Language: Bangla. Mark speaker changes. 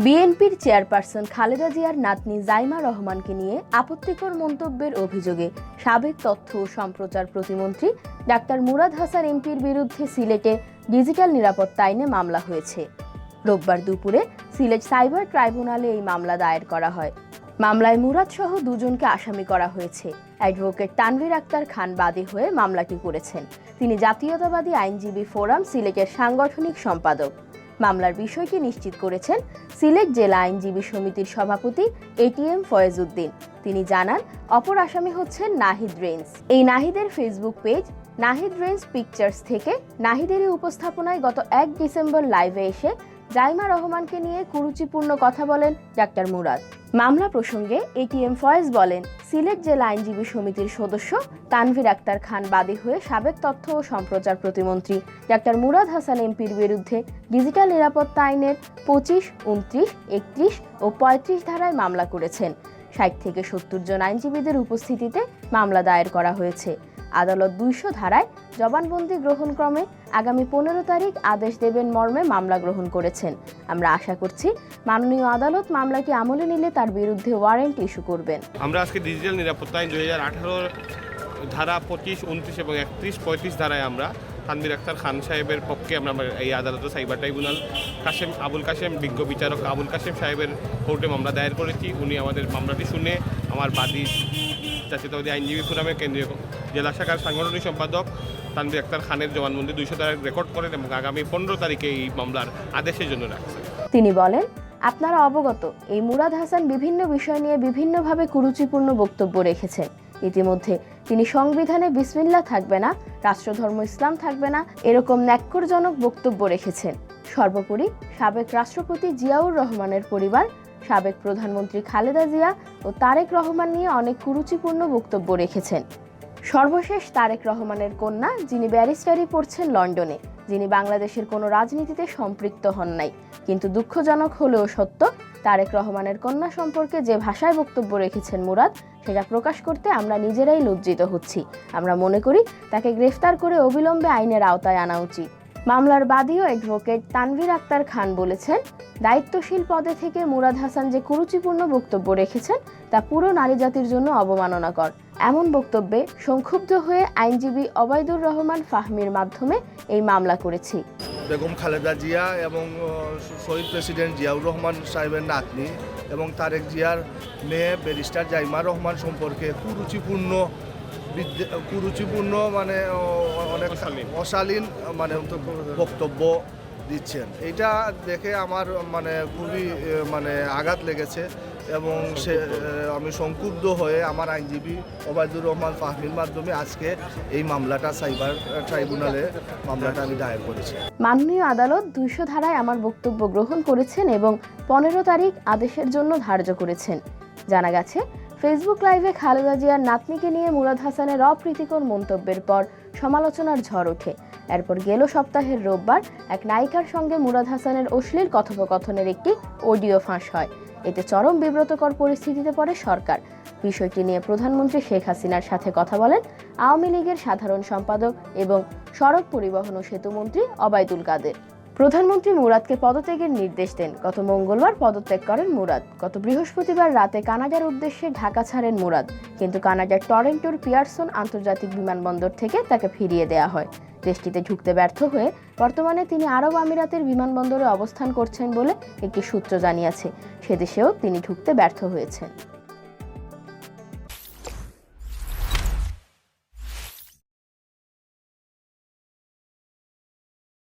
Speaker 1: বিএনপির চেয়ারপারসন খালেদা জিয়ার নাতনি জাইমা রহমানকে নিয়ে আপত্তিকর মন্তব্যের অভিযোগে সাবেক তথ্য ও সম্প্রচার প্রতিমন্ত্রী ডাক্তার মুরাদ হাসান এমপির বিরুদ্ধে সিলেটে ডিজিটাল নিরাপত্তা আইনে মামলা হয়েছে। রোববার দুপুরে সিলেট সাইবার ট্রাইব্যুনালে এই মামলা দায়ের করা হয়। মামলায় মুরাদ সহ দুজনকে আসামি করা হয়েছে। অ্যাডভোকেট তানভীর আক্তার খান বাদী হয়ে মামলাটি করেছেন। তিনি জাতীয়তাবাদী আইনজীবী ফোরাম সিলেটের সাংগঠনিক সম্পাদক। মামলার বিষয়টি নিশ্চিত করেছেন সিলেট জেলা আইনজীবী সমিতির সভাপতি এটিএম ফয়েজ উদ্দিন। তিনি জানান, অপর আসামি হচ্ছেন নাহিদ রেঞ্জ। এই নাহিদের Facebook page Nahid range pictures থেকে নাহিদেরই উপস্থাপনায় গত 1 ডিসেম্বর লাইভে এসে জাইমা রহমানকে নিয়ে কুরুচিপূর্ণ কথা বলেন ডাক্তার মুরাদ। মামলা প্রসঙ্গে এটিএম ফয়েজ বলেন, সিলেট জেলা আইনজীবী সমিতির সদস্য তানভীর আক্তার খান বাদী হয়ে সাবেক তথ্য ও সম্প্রচার প্রতিমন্ত্রী ডাক্তার মুরাদ হাসান এমপির বিরুদ্ধে ডিজিটাল নিরাপত্তা আইনের 25, 29, 31 ও 35 ধারায় মামলা করেছেন। 60 থেকে 70 জন আইনজীবীদের উপস্থিতিতে মামলা দায়ের করা হয়েছে। আদালত 200 ধারায় জবানবন্দি গ্রহণক্রমে আগামী 15 তারিখ আদেশ দেবেন মর্মে মামলা গ্রহণ করেছেন। আমরা আশা করছি মাননীয় আদালত মামলাটি আমলে নিলে তার বিরুদ্ধে ওয়ারেন্ট ইস্যু করবেন।
Speaker 2: আমরা আজকে ডিজিটাল নিরাপত্তা আইন 2018 ধারা 25, 29 এবং 31, 35 ধারায় আমরা তানভীর আক্তার খান সাহেবের পক্ষে আমরা এই আদালতে সাইবার ট্রাইব্যুনাল আবুল কাশেম বিজ্ঞ বিচারক আবুল কাশেম সাহেবের কোর্টে মামলা দায়ের করেছি। উনি আমাদের মামলাটি শুনে আমার বাদী জাতীয়তাবাদী আইনজীবী ফোরামের কেন্দ্রীয় জেলা শাখার সাংগঠনিক সম্পাদক তানভীর আক্তার খানের জবানবন্দি 200 ধারায় রেকর্ড করেন এবং আগামী 15 তারিখে এই মামলার আদেশের জন্য রাখছেন।
Speaker 1: তিনি বলেন, আপনারা অবগত, এই মুরাদ হাসান বিভিন্ন বিষয় নিয়ে বিভিন্নভাবে কুরুচিপূর্ণ বক্তব্য রেখেছেন। ইতিমধ্যে তিনি সংবিধানে বিসমিল্লাহ থাকবে না, রাষ্ট্রধর্ম ইসলাম থাকবে না, এরকম ন্যাক্কারজনক বক্তব্য রেখেছেন। সর্বোপরি সাবেক রাষ্ট্রপতি জিয়াউর রহমানের পরিবার, সাবেক প্রধানমন্ত্রী খালেদা জিয়া ও তারেক রহমান নিয়ে অনেক কুরুচিপূর্ণ বক্তব্য রেখেছেন। সর্বশেষ তারেক রহমানের কন্যা, যিনি ব্যারিস্টারি পড়ছেন লন্ডনে, যিনি বাংলাদেশের কোনো রাজনীতিতে সম্পৃক্ত হন নাই, কিন্তু দুঃখজনক হলেও সত্য, তারেক রহমানের কন্যা সম্পর্কে যে ভাষায় বক্তব্য রেখেছেন মুরাদ, সেটা প্রকাশ করতে আমরা নিজেরাই লজ্জিত হচ্ছি। আমরা মনে করি তাকে গ্রেফতার করে অবিলম্বে আইনের আওতায় আনা উচিত। মামলার বাদী ও অ্যাডভোকেট তানভীর আক্তার খান বলেছেন, দায়িত্বশীল পদে থেকে মুরাদ হাসান যে কুরুচিপূর্ণ বক্তব্য রেখেছেন তা পুরো নারী জাতির জন্য অবমাননাকর। এমন বক্তব্যে সংক্ষুব্ধ হয়ে আইনজীবী ওবায়দুর রহমান ফাহমির মাধ্যমে এই মামলা করেছি।
Speaker 3: বেগম খালেদা জিয়া এবং শহীদ প্রেসিডেন্ট জিয়াউর রহমান সাহেবের নাতনি এবং তারেক জিয়ার মেয়ে ব্যারিস্টার জাইমা রহমান সম্পর্কে কুরুচিপূর্ণ মানে অনেক অশালীন মানে বক্তব্য দিচ্ছেন। এটা দেখে আমার মানে খুবই মানে আঘাত লেগেছে এবং আমি সংক্ষুব্ধ হয়ে আমার আইনজীবী ওবায়দুর রহমান ফাহমির মাধ্যমে আজকে এই মামলাটা সাইবার ট্রাইব্যুনালে মামলাটা আমি দায়ের করেছি।
Speaker 1: মাননীয় আদালত 200 ধারায় আমার বক্তব্য গ্রহণ করেছেন এবং 15 তারিখ আদেশের জন্য ধার্য করেছেন। জানা গেছে, ফেসবুক লাইভে খালেদা জিয়ার নাতনিকে নিয়ে মুরাদ হাসানের অপ্রীতিকর মন্তব্যের পর সমালোচনার ঝড় ওঠে। এরপর গেল সপ্তাহের রোববার এক নায়িকার সঙ্গে মুরাদ হাসানের অশ্লীল কথোপকথনের একটি অডিও ফাঁস হয়। এতে চরম বিব্রতকর পরিস্থিতিতে পড়ে সরকার। বিষয়টি নিয়ে প্রধানমন্ত্রী শেখ হাসিনার সাথে কথা বলেন আওয়ামী লীগের সাধারণ সম্পাদক এবং সড়ক পরিবহন ও সেতুমন্ত্রী ওবায়দুল কাদের। প্রধানমন্ত্রী মুরাদকে পদত্যাগের নির্দেশ দেন। গত মঙ্গলবার পদত্যাগ করেন মুরাদ। গত বৃহস্পতিবার রাতে কানাডার উদ্দেশ্যে ঢাকা ছাড়েন মুরাদ, কিন্তু কানাডার টরন্টোর পিয়ারসন আন্তর্জাতিক বিমানবন্দর থেকে তাকে ফিরিয়ে দেওয়া হয়। দেশটিতে ঢুকতে ব্যর্থ হয়ে বর্তমানে তিনি আরব আমিরাতের বিমানবন্দরে অবস্থান করছেন বলে একটি সূত্র জানিয়েছে। সেদেশেও তিনি ঢুকতে ব্যর্থ হয়েছেন।